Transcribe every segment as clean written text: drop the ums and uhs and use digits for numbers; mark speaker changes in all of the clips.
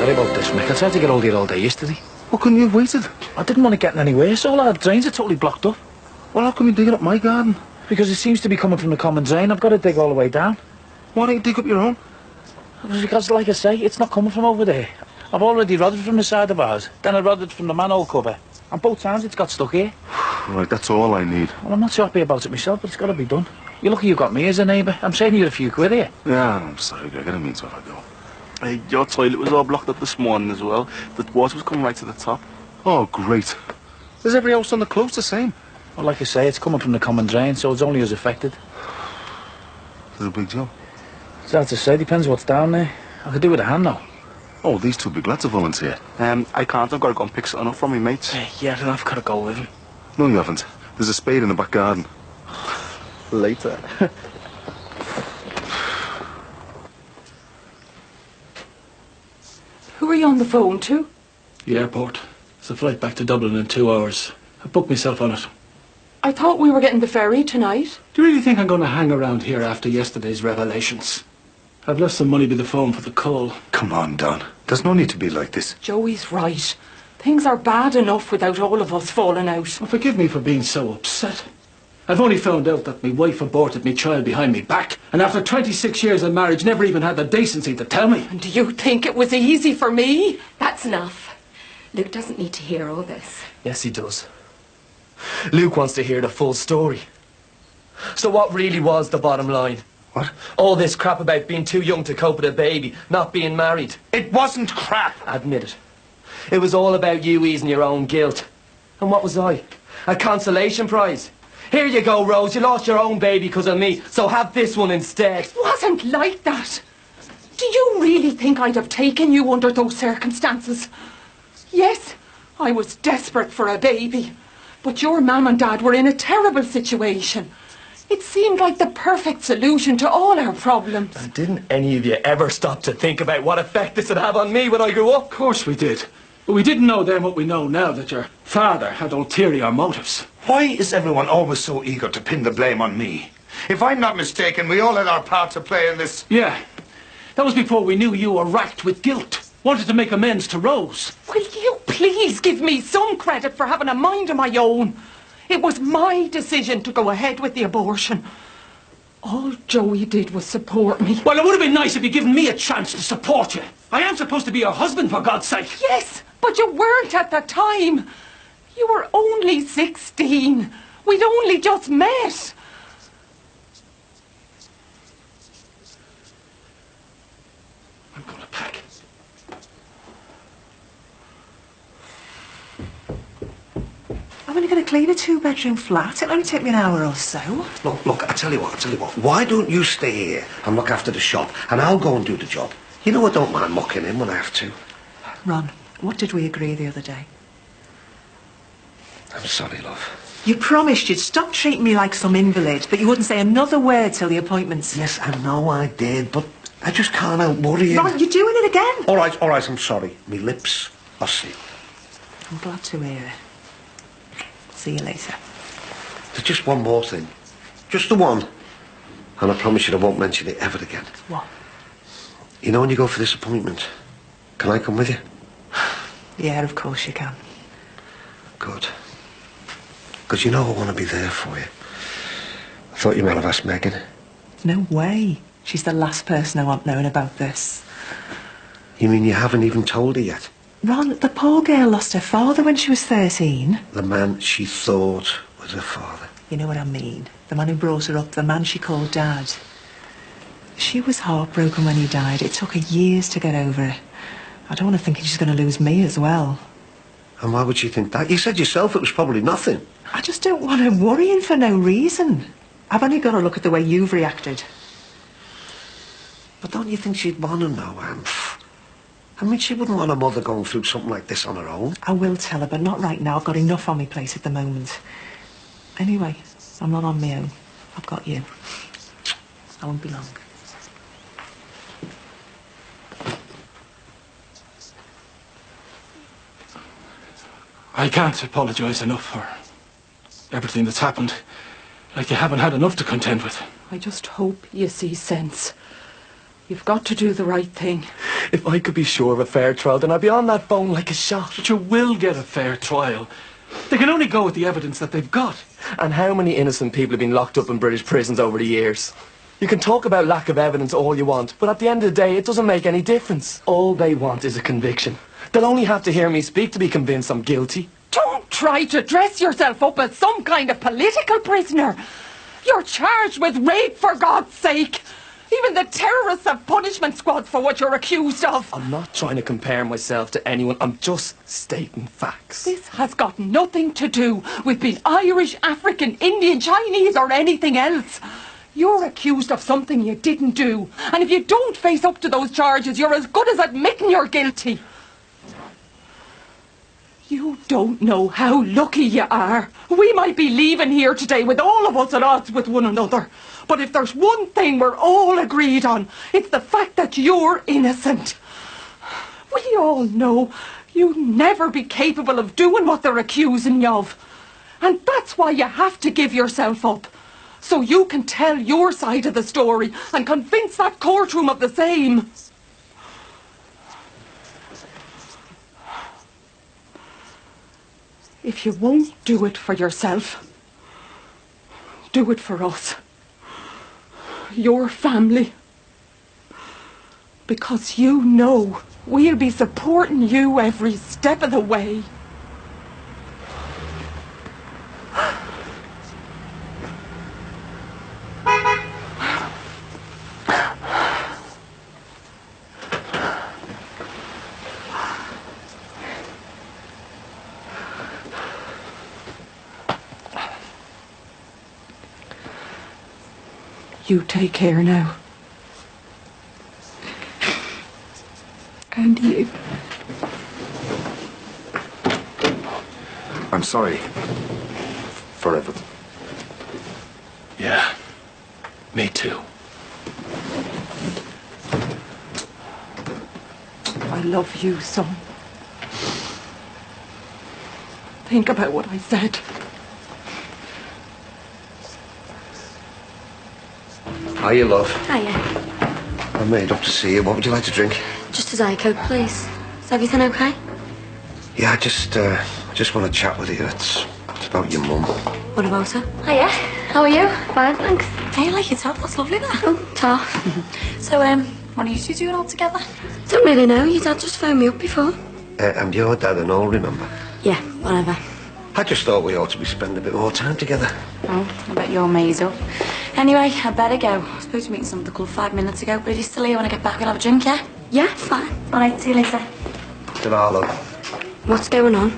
Speaker 1: sorry about this, Mick. I tried to get hold of you all day yesterday.
Speaker 2: What couldn't you have waited?
Speaker 1: I didn't want to get anywhere, so all our drains are totally blocked up.
Speaker 2: Well, how come you digging up my garden?
Speaker 1: Because it seems to be coming from the common drain. I've got to dig all the way down.
Speaker 2: Why don't you dig up your own?
Speaker 1: Because, like I say, it's not coming from over there. I've already rodded from the side of ours, then I rodded from the manhole cover. And both times it's got stuck here.
Speaker 2: Right, that's all I need.
Speaker 1: Well, I'm not so happy about it myself, but it's got to be done. You're lucky you've got me as a neighbour. I'm saving you a few quid here.
Speaker 2: Yeah, I'm sorry, Greg. I didn't mean to have a go.
Speaker 3: Hey, your toilet was all blocked up this morning as well. The water was coming right to the top.
Speaker 2: Oh, great. Is every house on the close the same?
Speaker 1: Well, like I say, it's coming from the common drain, so it's only us affected.
Speaker 2: Is it a big job?
Speaker 1: It's hard to say. Depends what's down there. I could do with a hand, though.
Speaker 2: Oh, these two will be glad to volunteer.
Speaker 3: I can't. I've got to go and pick something up from me mates.
Speaker 1: Yeah, then I've got to go with him.
Speaker 2: No, you haven't. There's a spade in the back garden.
Speaker 3: Later.
Speaker 4: Who are you on the phone to?
Speaker 5: The airport. It's a flight back to Dublin in 2 hours. I booked myself on it.
Speaker 4: I thought we were getting the ferry tonight.
Speaker 5: Do you really think I'm going to hang around here after yesterday's revelations? I've left some money by the phone for the coal.
Speaker 6: Come on, Don. There's no need to be like this.
Speaker 4: Joey's right. Things are bad enough without all of us falling out.
Speaker 5: Well, forgive me for being so upset. I've only found out that my wife aborted my child behind me back, and after 26 years of marriage never even had the decency to tell me.
Speaker 4: And do you think it was easy for me?
Speaker 7: That's enough. Luke doesn't need to hear all this.
Speaker 8: Yes, he does. Luke wants to hear the full story. So what really was the bottom line?
Speaker 6: What?
Speaker 8: All this crap about being too young to cope with a baby, not being married.
Speaker 6: It wasn't crap.
Speaker 8: Admit it. It was all about you easing your own guilt. And what was I? A consolation prize? Here you go, Rose. You lost your own baby because of me, so have this one instead.
Speaker 4: It wasn't like that. Do you really think I'd have taken you under those circumstances? Yes, I was desperate for a baby. But your mum and dad were in a terrible situation. It seemed like the perfect solution to all our problems.
Speaker 8: And didn't any of you ever stop to think about what effect this would have on me when I grew up?
Speaker 5: Of course we did. But we didn't know then what we know now, that your father had ulterior motives.
Speaker 6: Why is everyone always so eager to pin the blame on me? If I'm not mistaken, we all had our part to play in this.
Speaker 5: Yeah. That was before we knew you were racked with guilt. Wanted to make amends to Rose.
Speaker 4: Will you please give me some credit for having a mind of my own? It was my decision to go ahead with the abortion. All Joey did was support me.
Speaker 5: Well, it would have been nice if you'd given me a chance to support you. I am supposed to be your husband, for God's sake.
Speaker 4: Yes, but you weren't at the time. You were only 16. We'd only just met.
Speaker 5: I'm going to pack.
Speaker 9: I'm only going to clean a 2-bedroom flat. It'll only take me an hour or so.
Speaker 6: Look, I tell you what. Why don't you stay here and look after the shop, and I'll go and do the job. You know I don't mind mucking in when I have to.
Speaker 9: Ron, what did we agree the other day?
Speaker 6: I'm sorry, love.
Speaker 9: You promised you'd stop treating me like some invalid, but you wouldn't say another word till the appointments.
Speaker 6: Yes, I know I did, but I just can't help worrying.
Speaker 9: Ron, you're doing it again.
Speaker 6: All right, I'm sorry. Me lips are sealed.
Speaker 9: I'm glad to hear it. See you later.
Speaker 6: There's just one more thing. Just the one. And I promise you I won't mention it ever again.
Speaker 9: What?
Speaker 6: You know when you go for this appointment, can I come with you?
Speaker 9: Yeah, of course you can.
Speaker 6: Good. Because you know I want to be there for you. I thought you might have asked Megan.
Speaker 9: No way. She's the last person I want knowing about this.
Speaker 6: You mean you haven't even told her yet?
Speaker 9: Ron, the poor girl lost her father when she was 13.
Speaker 6: The man she thought was her father.
Speaker 9: You know what I mean? The man who brought her up, the man she called Dad. She was heartbroken when he died. It took her years to get over it. I don't want her thinking she's going to lose me as well.
Speaker 6: And why would she think that? You said yourself it was probably nothing.
Speaker 9: I just don't want her worrying for no reason. I've only got to look at the way you've reacted.
Speaker 6: But don't you think she'd want to know, Anne? I mean, she wouldn't want her mother going through something like this on her own.
Speaker 9: I will tell her, but not right now. I've got enough on my plate at the moment. Anyway, I'm not on my own. I've got you. I won't be long.
Speaker 5: I can't apologise enough for everything that's happened. Like you haven't had enough to contend with.
Speaker 4: I just hope you see sense. You've got to do the right thing.
Speaker 8: If I could be sure of a fair trial, then I'd be on that phone like a shot.
Speaker 5: But you will get a fair trial. They can only go with the evidence that they've got.
Speaker 8: And how many innocent people have been locked up in British prisons over the years? You can talk about lack of evidence all you want, but at the end of the day, it doesn't make any difference. All they want is a conviction. They'll only have to hear me speak to be convinced I'm guilty.
Speaker 4: Don't try to dress yourself up as some kind of political prisoner. You're charged with rape, for God's sake. Even the terrorists have punishment squads for what you're accused of.
Speaker 8: I'm not trying to compare myself to anyone. I'm just stating facts.
Speaker 4: This has got nothing to do with being Irish, African, Indian, Chinese or anything else. You're accused of something you didn't do. And if you don't face up to those charges, you're as good as admitting you're guilty. You don't know how lucky you are. We might be leaving here today with all of us at odds with one another. But if there's one thing we're all agreed on, it's the fact that you're innocent. We all know you'd never be capable of doing what they're accusing you of. And that's why you have to give yourself up. So you can tell your side of the story and convince that courtroom of the same. If you won't do it for yourself, do it for us. Your family. Because you know we'll be supporting you every step of the way. You take care now. And you.
Speaker 2: I'm sorry. For everything.
Speaker 5: Yeah, me too.
Speaker 4: I love you, son. Think about what I said.
Speaker 6: Hiya, love.
Speaker 7: Hiya.
Speaker 6: I made up to see you. What would you like to drink?
Speaker 7: Just a Diet Coke, please. Is everything okay?
Speaker 6: Yeah, I just want to chat with you. It's about your mum.
Speaker 7: What about her? Hiya. How are you? Fine, thanks. Hey, you like your top? That's lovely, that. Oh, top. So, what are you two doing all together? Don't really know. Your dad just phoned me up before.
Speaker 6: And your dad and all, remember?
Speaker 7: Yeah, whatever.
Speaker 6: I just thought we ought to be spending a bit more time together.
Speaker 7: Oh, I bet you're made up. Anyway, I better go. I was supposed to meet some of the club 5 minutes ago, but if you're still here when I get back, we'll have a drink, yeah? Yeah, fine. All right, see you later.
Speaker 6: Ta-ra, love.
Speaker 7: What's going on?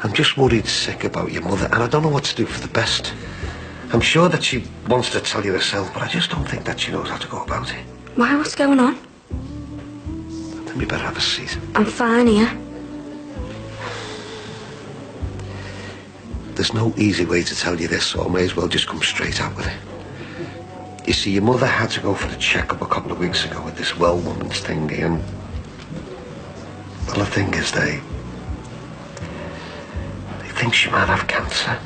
Speaker 6: I'm just worried sick about your mother, and I don't know what to do for the best. I'm sure that she wants to tell you herself, but I just don't think that she knows how to go about it.
Speaker 7: Why, what's going on?
Speaker 6: Then we better have a seat.
Speaker 7: I'm fine here.
Speaker 6: There's no easy way to tell you this, so I may as well just come straight out with it. You see, your mother had to go for the checkup a couple of weeks ago with this well woman's thingy, and... well, the thing is, they think she might have cancer.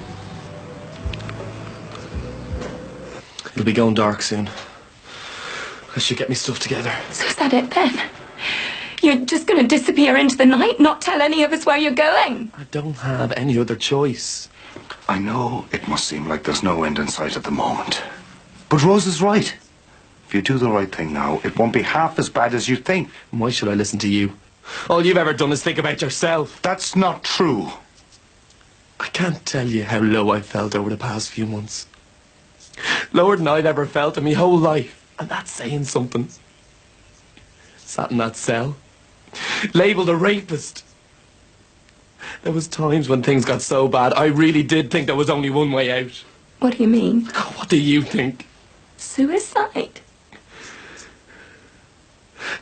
Speaker 8: It'll be going dark soon. I should get me stuff together.
Speaker 7: So is that it then? You're just going to disappear into the night, not tell any of us where you're going?
Speaker 8: I don't have any other choice.
Speaker 2: I know it must seem like there's no end in sight at the moment. But Rose is right. If you do the right thing now, it won't be half as bad as you think.
Speaker 8: Why should I listen to you? All you've ever done is think about yourself.
Speaker 2: That's not true.
Speaker 8: I can't tell you how low I felt over the past few months. Lower than I'd ever felt in my whole life. And that's saying something. Sat in that cell. Labelled a rapist. There was times when things got so bad, I really did think there was only one way out.
Speaker 7: What do you mean?
Speaker 8: What do you think?
Speaker 7: Suicide?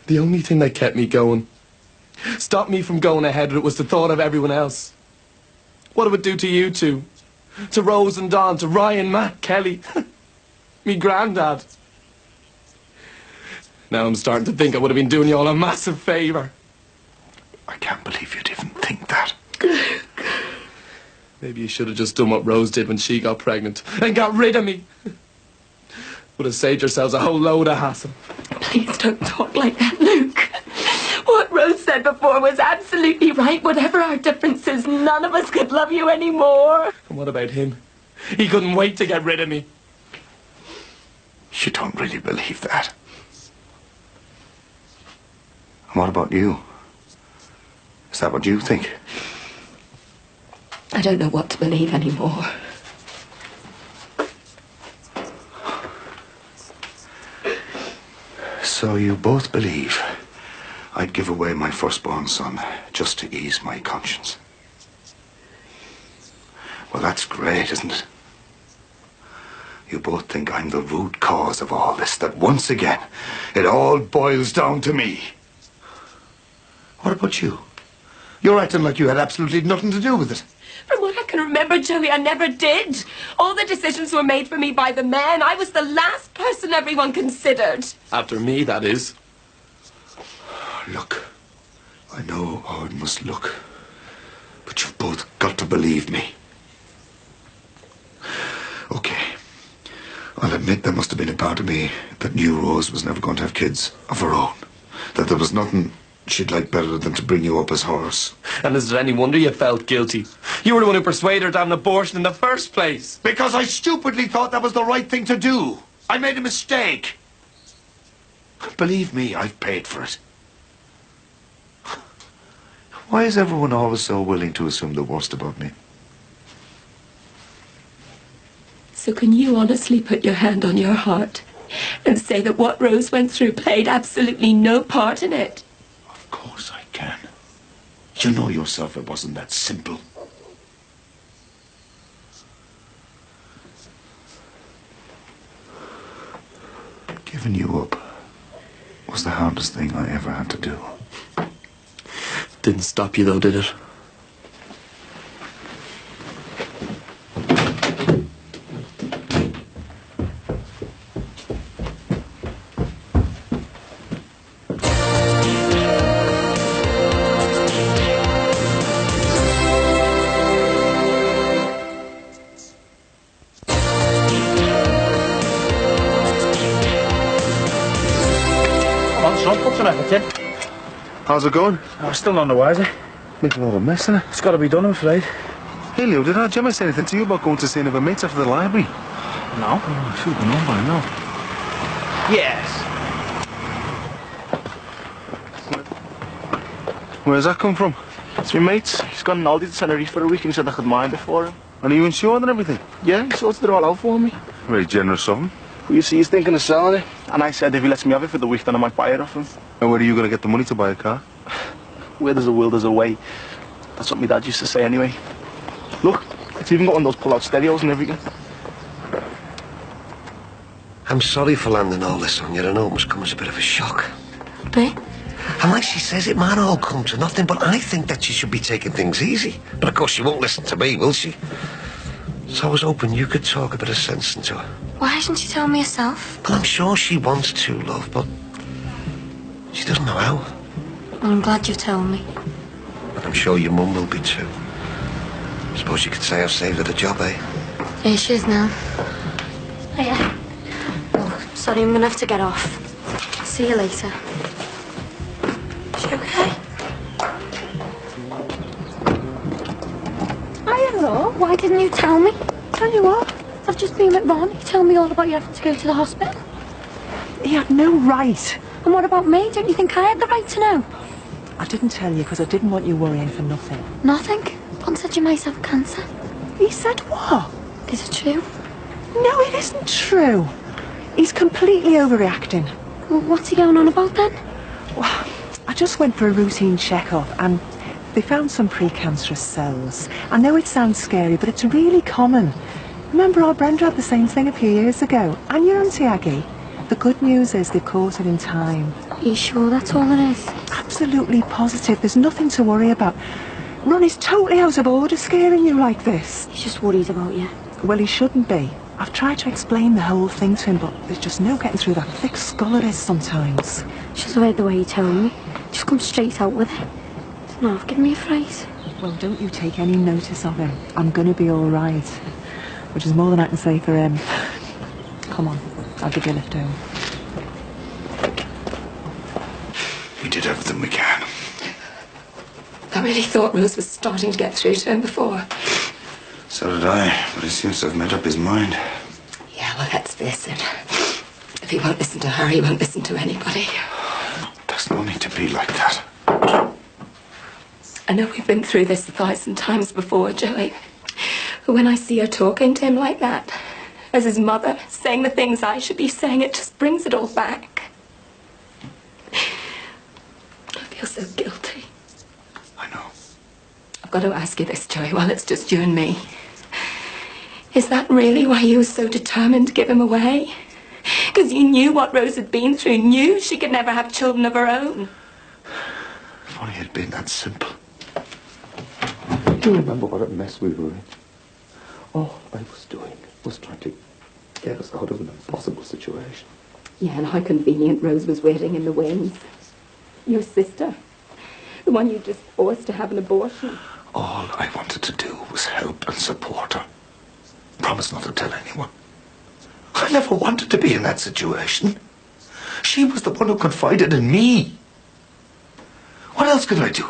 Speaker 8: The only thing that kept me going, stopped me from going ahead, was the thought of everyone else. What it would do to you two. To Rose and Don, to Ryan, Matt, Kelly. Me granddad. Now I'm starting to think I would have been doing you all a massive favour.
Speaker 2: I can't believe you'd even think that.
Speaker 8: Maybe you should have just done what Rose did when she got pregnant and got rid of me. Would have saved yourselves a whole load of hassle.
Speaker 7: Please don't talk like that.
Speaker 10: said before was absolutely right. Whatever our differences, none of us could love you anymore.
Speaker 8: And what about him? He couldn't wait to get rid of me.
Speaker 2: You don't really believe that. And what about you? Is that what you think?
Speaker 10: I don't know what to believe anymore.
Speaker 2: So you both believe I'd give away my firstborn son just to ease my conscience? Well, that's great, isn't it? You both think I'm the root cause of all this, that once again, it all boils down to me. What about you? You're acting like you had absolutely nothing to do with it.
Speaker 10: From what I can remember, Joey, I never did. All the decisions were made for me by the men. I was the last person everyone considered.
Speaker 8: After me, that is.
Speaker 2: Look, I know how it must look, but you've both got to believe me. Okay. I'll admit there must have been a part of me that knew Rose was never going to have kids of her own. That there was nothing she'd like better than to bring you up as hers.
Speaker 8: And is it any wonder you felt guilty? You were the one who persuaded her to have an abortion in the first place.
Speaker 2: Because I stupidly thought that was the right thing to do. I made a mistake. Believe me, I've paid for it. Why is everyone always so willing to assume the worst about me?
Speaker 10: So can you honestly put your hand on your heart and say that what Rose went through played absolutely no part in it?
Speaker 2: Of course I can. You know yourself it wasn't that simple. Giving you up was the hardest thing I ever had to do.
Speaker 8: Didn't stop you though, did it?
Speaker 1: Put some effort in.
Speaker 2: How's it going?
Speaker 1: I'm still none the wiser.
Speaker 2: Making a lot of mess, innit?
Speaker 1: It's got to be done, I'm afraid.
Speaker 2: Hey, Leo, did Aunt Gemma say anything to you about going to see any of her mates after the library?
Speaker 1: No.
Speaker 2: Oh, I should have known by now.
Speaker 1: Yes.
Speaker 3: Where's that come from? It's my mates. He's gone an Aldi to Tenerife for a week and he said I could mind it for him.
Speaker 2: And are you insured and everything?
Speaker 3: Yeah, he sorted it all out for me.
Speaker 2: Very generous of him.
Speaker 3: Well, you see, he's thinking of selling it. And I said if he lets me have it for the week, then I might buy it off him.
Speaker 2: And where are you going to get the money to buy a car?
Speaker 3: Where there's a will, there's a way. That's what my dad used to say anyway. Look, it's even got one of those pull-out stereos and everything.
Speaker 6: I'm sorry for landing all this on you. I know it must come as a bit of a shock.
Speaker 7: But
Speaker 6: And like she says, it might all come to nothing, but I think that she should be taking things easy. But of course she won't listen to me, will she? So I was hoping you could talk a bit of sense into her.
Speaker 7: why hasn't you told me herself?
Speaker 6: Well, I'm sure she wants to, love, but she doesn't know how.
Speaker 7: Well, I'm glad you've told me.
Speaker 6: And I'm sure your mum will be too. Suppose you could say I've saved her the job, eh?
Speaker 7: Here she is now. Oh, yeah. Oh, sorry, I'm gonna have to get off. I'll see you later. Is she okay? Hello. Why didn't you tell me?
Speaker 4: Tell you what?
Speaker 7: I've just been with Ron. He told me all about you having to go to the hospital.
Speaker 4: He had no right.
Speaker 7: And what about me? Don't you think I had the right to know?
Speaker 9: I didn't tell you because I didn't want you worrying for nothing.
Speaker 7: Nothing. Ron said you might have cancer.
Speaker 4: He said what?
Speaker 7: Is it true?
Speaker 4: No, it isn't true. He's completely overreacting.
Speaker 7: Well, what's he going on about then?
Speaker 9: Well, I just went for a routine checkup and they found some precancerous cells. I know it sounds scary, but it's really common. Remember our Brenda had the same thing a few years ago, and your Auntie Aggie. The good news is they've caught it in time.
Speaker 7: Are you sure that's all it is?
Speaker 9: Absolutely positive. There's nothing to worry about. Ron is totally out of order scaring you like this.
Speaker 7: He's just worried about you.
Speaker 9: Well, he shouldn't be. I've tried to explain the whole thing to him, but there's just no getting through that thick skull it is sometimes.
Speaker 7: Just the way you told me. Just come straight out with it. No, give me a phrase.
Speaker 9: Well, don't you take any notice of him. I'm gonna be all right. Which is more than I can say for him. Come on, I'll give you a lift home.
Speaker 2: We did everything we can.
Speaker 10: I really thought Rose was starting to get through to him before.
Speaker 2: So did I, but he seems to have made up his mind.
Speaker 10: Yeah, well, let's face it. If he won't listen to her, he won't listen to anybody.
Speaker 2: There's no need to be like that.
Speaker 10: I know we've been through this 1,000 times before, Joey. But when I see her talking to him like that, as his mother, saying the things I should be saying, it just brings it all back. I feel so guilty.
Speaker 2: I know.
Speaker 10: I've got to ask you this, Joey, while it's just you and me. Is that really why you were so determined to give him away? Because you knew what Rose had been through, knew she could never have children of her own.
Speaker 2: If only it had been that simple. Do you remember what a mess we were in? All I was doing was trying to get us out of an impossible situation.
Speaker 10: Yeah, and how convenient Rose was waiting in the wings. Your sister. The one you just forced to have an abortion.
Speaker 2: All I wanted to do was help and support her. Promise not to tell anyone. I never wanted to be in that situation. She was the one who confided in me. What else could I do?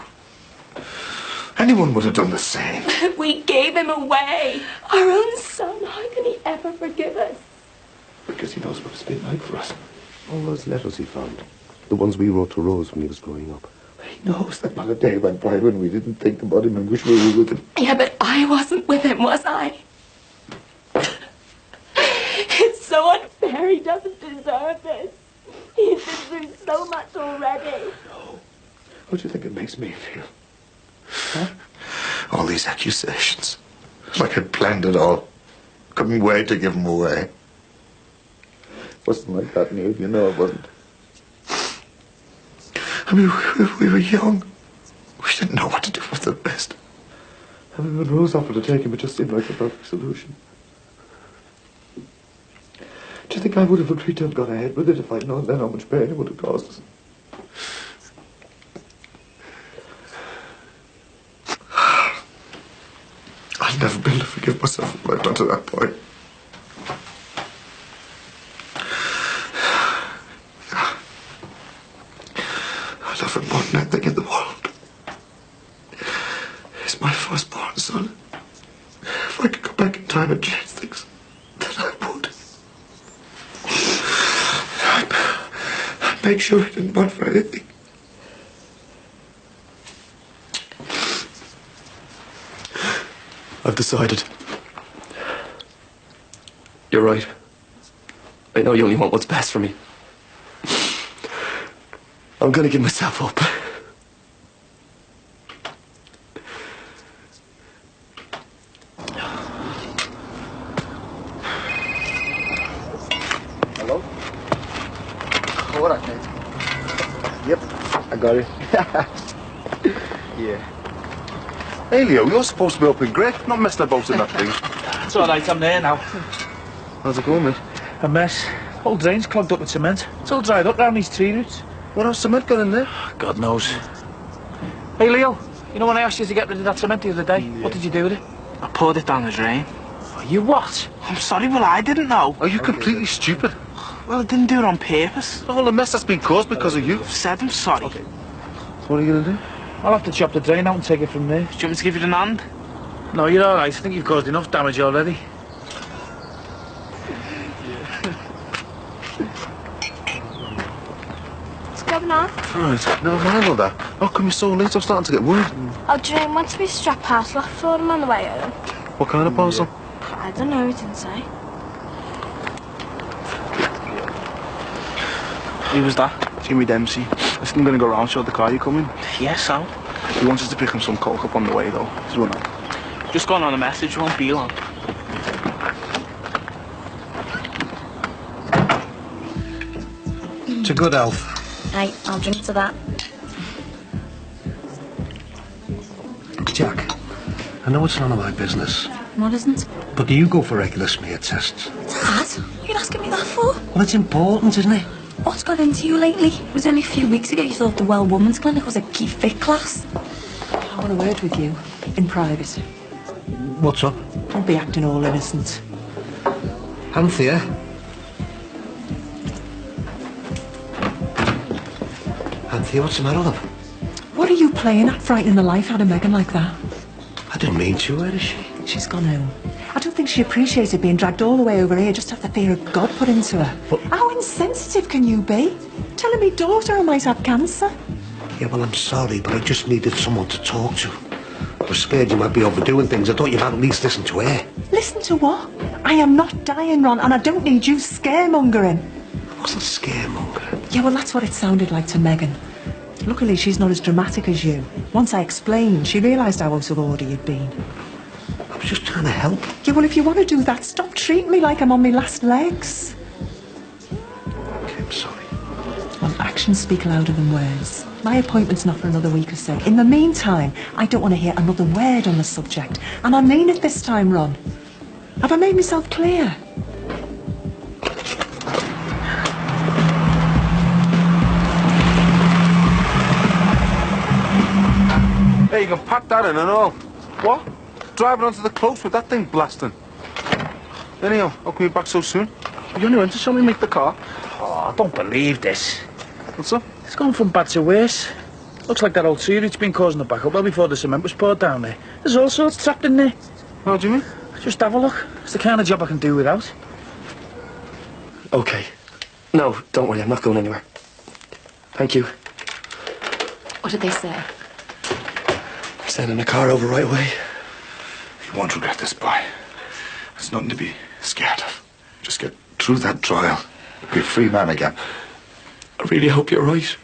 Speaker 2: Anyone would have done the same.
Speaker 10: We gave him away. Our own son. How can he ever forgive us?
Speaker 2: Because he knows what it's been like for us.
Speaker 6: All those letters he found. The ones we wrote to Rose when he was growing up.
Speaker 2: He knows that not a day went by when we didn't think about him and wish we were with him.
Speaker 10: Yeah, but I wasn't with him, was I? It's so unfair. He doesn't deserve this. He's been through so much already.
Speaker 2: No. How do you think it makes me feel? Huh? All these accusations. Like I'd planned it all. Couldn't wait to give him away. It wasn't like that, Neil. You know it wasn't. I mean, we were young. We didn't know what to do with the rest. I mean, when Rose offered to take him, it just seemed like the perfect solution. Do you think I would have agreed to have gone ahead with it if I'd known then how much pain it would have caused us? I'll never be able to forgive myself for what I've done to that boy. I love him more than anything in the world. He's my firstborn son. If I could go back in time and change things, then I would. I'd make sure he didn't want for anything.
Speaker 8: I've decided. You're right. I know you only want what's best for me. I'm gonna give myself up.
Speaker 3: Hello? What up, mate? Yep, I got it. Yeah. Hey, Leo, you're supposed to be up in Grey, not messing about in that thing.
Speaker 1: It's all right, I'm there now.
Speaker 3: How's it going, mate?
Speaker 1: A mess. Whole drain's clogged up with cement. It's all dried up round these tree roots.
Speaker 3: What else cement got in there?
Speaker 1: God knows. Hey, Leo, you know when I asked you to get rid of that cement the other day?
Speaker 3: Yeah.
Speaker 1: What did you do with it?
Speaker 11: I poured it down the drain.
Speaker 1: Oh, you what?
Speaker 11: I'm sorry, well, I didn't know.
Speaker 3: Are you completely stupid?
Speaker 11: Well, I didn't do it on purpose.
Speaker 3: All the mess that's been caused because of you.
Speaker 11: I've said I'm sorry.
Speaker 3: Okay. What are you gonna do?
Speaker 1: I'll have to chop the drain out and take it from there.
Speaker 11: Do you want me to give you the hand?
Speaker 1: No, you're all right. I think you've caused enough damage already.
Speaker 7: What's going on?
Speaker 3: Right, never mind all that. How come you're so late? I'm starting to get worried.
Speaker 7: Oh, Jane wants me to strap parcel off for him on the way home.
Speaker 3: What kind of parcel?
Speaker 7: I don't know, he didn't say.
Speaker 11: Who was that?
Speaker 3: Jimmy Dempsey. I think I'm gonna go round, show the car you coming.
Speaker 11: Yes, Sam.
Speaker 3: He wants us to pick him some coke up on the way, though. He's running.
Speaker 11: Just gone on a message, won't be long.
Speaker 6: It's a good health.
Speaker 7: Right, I'll drink to that.
Speaker 6: Jack, I know it's none of my business,
Speaker 7: What isn't?
Speaker 6: but do you go for regular smear tests?
Speaker 7: Dad, what are you asking me that for?
Speaker 6: Well, it's important, isn't it?
Speaker 7: What's got into you lately? It was only a few weeks ago you thought the Well Women's Clinic was a key fit class.
Speaker 9: I want a word with you, in private.
Speaker 6: What's up?
Speaker 9: Don't be acting all innocent.
Speaker 6: Anthea? Anthea, what's the matter with him?
Speaker 9: What are you playing at frightening the life out of Megan like that?
Speaker 6: I didn't mean to. Where is she?
Speaker 9: She's gone home. I don't think she appreciated being dragged all the way over here just to have the fear of God put into her.
Speaker 6: But
Speaker 9: how insensitive can you be? Telling me daughter I might have cancer.
Speaker 6: Yeah, well, I'm sorry, but I just needed someone to talk to. I was scared you might be overdoing things. I thought you'd at least listen to her.
Speaker 9: Listen to what? I am not dying, Ron, and I don't need you scaremongering.
Speaker 6: I wasn't scaremongering.
Speaker 9: Yeah, well, that's what it sounded like to Megan. Luckily, she's not as dramatic as you. Once I explained, she realised how out of order you'd been.
Speaker 6: I was just trying to help.
Speaker 9: Yeah, well, if you want to do that, stop treating me like I'm on my last legs.
Speaker 6: Okay, I'm sorry.
Speaker 9: Well, actions speak louder than words. My appointment's not for another week or so. In the meantime, I don't want to hear another word on the subject. And I mean it this time, Ron. Have I made myself clear?
Speaker 12: Hey, you can pack that in and all. What? Driving onto the close with that thing blasting. Anyhow, how come you back so soon? You only went to show me make the car.
Speaker 1: Oh, I don't believe this.
Speaker 12: What's up?
Speaker 1: It's gone from bad to worse. Looks like that old sewerage been causing the backup well before the cement was poured down there. There's all sorts trapped in there.
Speaker 12: What do you mean?
Speaker 1: Just have a look. It's the kind of job I can do without.
Speaker 8: Okay. No, don't worry, I'm not going anywhere. Thank you.
Speaker 10: What did they say?
Speaker 8: Sending the car over right away.
Speaker 2: You won't regret this, boy. There's nothing to be scared of. Just get through that trial. Be a free man again.
Speaker 8: I really hope you're right.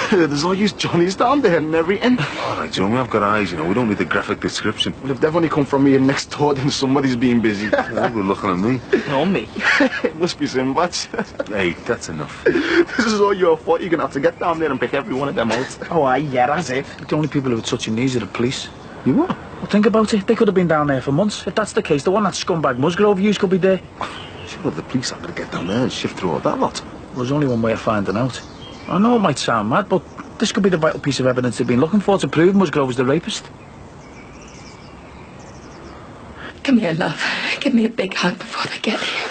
Speaker 3: There's all these Johnnies down there and everything.
Speaker 12: All right, John, we have got eyes, you know. We don't need the graphic description.
Speaker 3: Well, if they've only come from me next door, then somebody's been busy.
Speaker 12: Well, we're looking at me.
Speaker 11: No, me.
Speaker 3: It must be Sinbad.
Speaker 12: Hey, that's enough.
Speaker 3: This is all your fault. You're going to have to get down there and pick every one of them out.
Speaker 1: Oh, aye, yeah, as if. The only people who are touching these are the police.
Speaker 3: You what?
Speaker 1: Well, think about it. They could have been down there for months. If that's the case, the one that scumbag Musgrove used could be there.
Speaker 12: Sure, the police are going to get down there and shift through all that lot.
Speaker 1: Well, there's only one way of finding out. I know it might sound mad, but this could be the vital piece of evidence they've been looking for to prove Musgrove was the rapist.
Speaker 10: Come here, love. Give me a big hug before they get here.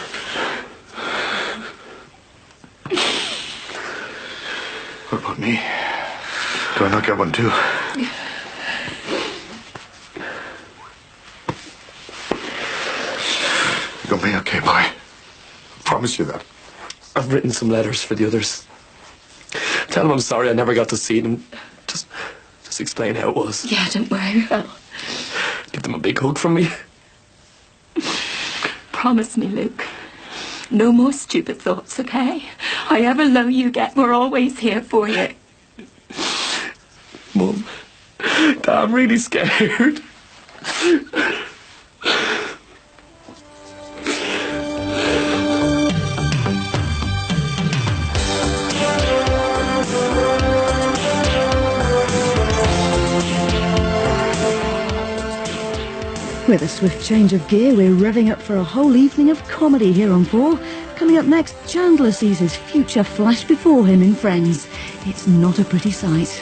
Speaker 2: What about me? Do I not get one too? You got me okay, boy? I promise you that.
Speaker 8: I've written some letters for the others. Tell them I'm sorry I never got to see them. Just explain how it was.
Speaker 10: Yeah, don't worry. I'll...
Speaker 8: Give them a big hug from me.
Speaker 10: Promise me, Luke. No more stupid thoughts, okay? However low you get, we're always here for you.
Speaker 8: Mum, Dad, I'm really scared.
Speaker 13: With a swift change of gear, we're revving up for a whole evening of comedy here on 4. Coming up next, Chandler sees his future flash before him in Friends. It's not a pretty sight.